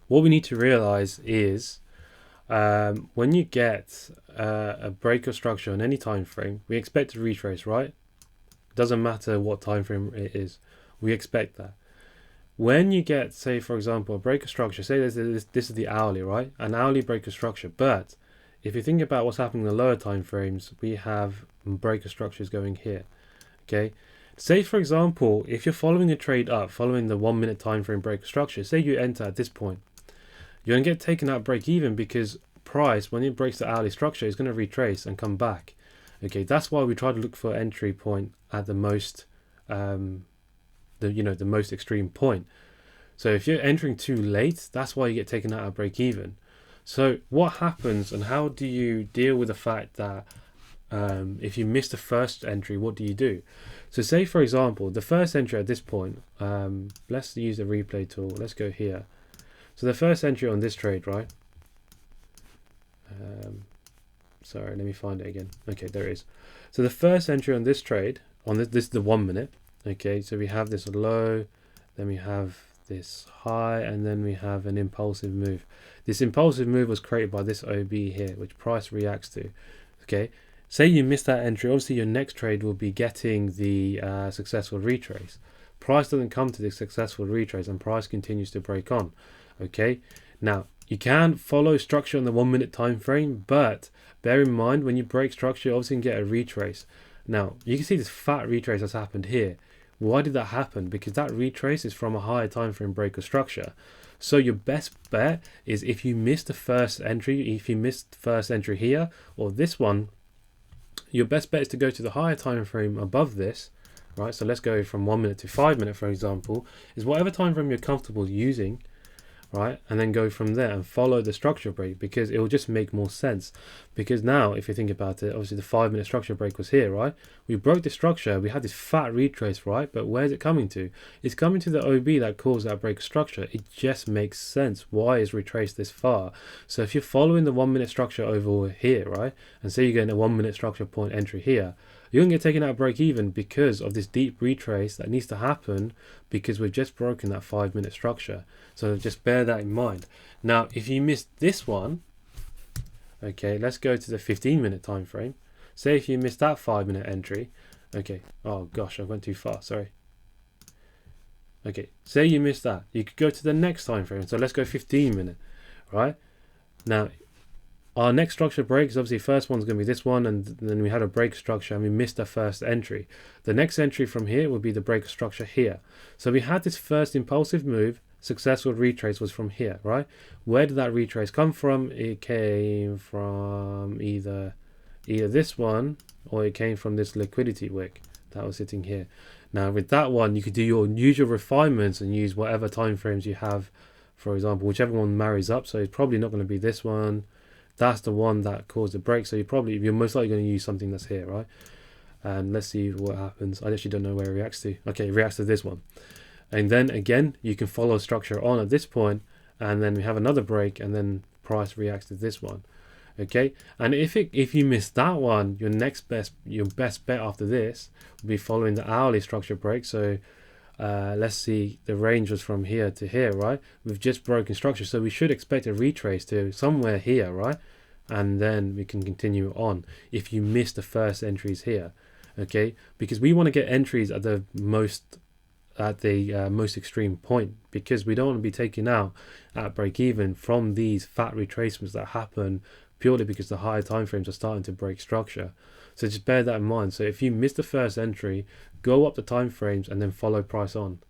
what we need to realize is when you get a break of structure on any time frame, we expect to retrace, right? Doesn't matter what time frame it is, we expect that. When you get, say, for example, a break of structure, say this is the hourly, right? An hourly break of structure. But if you think about what's happening in the lower time frames, we have break of structures going here. Okay. Say, for example, if you're following a trade up, following the 1 minute time frame break of structure, say you enter at this point, you're going to get taken out break even because price, when it breaks the hourly structure, is going to retrace and come back. Okay, that's why we try to look for entry point at the most, the most extreme point. So if you're entering too late, that's why you get taken out at break even. So what happens and how do you deal with the fact that if you miss the first entry, what do you do? So say, for example, the first entry at this point, let's use the replay tool. Let's go here. So the first entry on this trade, right? Sorry, let me find it again. Okay, there it is. So the first entry on this trade, on this is the 1 minute. Okay, so we have this low, then we have this high, and then we have an impulsive move. This impulsive move was created by this OB here, which price reacts to. Okay, say you miss that entry, obviously your next trade will be getting the successful retrace. Price doesn't come to the successful retrace and price continues to break on. Okay, now you can follow structure on the 1 minute time frame, but bear in mind when you break structure, you obviously can get a retrace. Now you can see this fat retrace that's happened here. Why did that happen? Because that retrace is from a higher time frame break of structure. So your best bet is if you missed the first entry, if you missed the first entry here or this one, your best bet is to go to the higher time frame above this, right? So let's go from 1 minute to 5 minute, for example, is whatever time frame you're comfortable using, right? And then go from there and follow the structure break because it will just make more sense. Because now, if you think about it, obviously the 5 minute structure break was here, right? We broke the structure, we had this fat retrace, right? But where's it coming to? It's coming to the OB that caused that break of structure. It just makes sense. Why is retraced this far? So if you're following the 1 minute structure over here, right? And say you're getting a 1 minute structure point entry here, you're going to get taken out of break even because of this deep retrace that needs to happen because we've just broken that 5 minute structure. So just bear that in mind. Now, if you missed this one, okay, let's go to the 15 minute time frame. Say if you missed that 5 minute entry, okay, oh gosh, I went too far, sorry. Okay, say you missed that, you could go to the next time frame. So let's go 15 minute, right? Now, our next structure breaks, obviously first one's going to be this one, and then we had a break structure and we missed the first entry. The next entry from here would be the break structure here. So we had this first impulsive move, successful retrace was from here, right? Where did that retrace come from? It came from either this one or it came from this liquidity wick that was sitting here. Now with that one, you could do your usual refinements and use whatever time frames you have, for example, whichever one marries up. So it's probably not going to be this one. That's the one that caused the break. So you're most likely going to use something that's here, right? And let's see what happens. I actually don't know where it reacts to. Okay, it reacts to this one. And then again, you can follow structure on at this point, and then we have another break, and then price reacts to this one. Okay, and if you miss that one, your best bet after this will be following the hourly structure break. So let's see, the range was from here to here, right? We've just broken structure, so we should expect a retrace to somewhere here, right? And then we can continue on if you miss the first entries here, okay? Because we want to get entries at the most extreme point, because we don't want to be taken out at break even from these fat retracements that happen purely because the higher time frames are starting to break structure. So just bear that in mind. So if you miss the first entry, go up the time frames and then follow price on.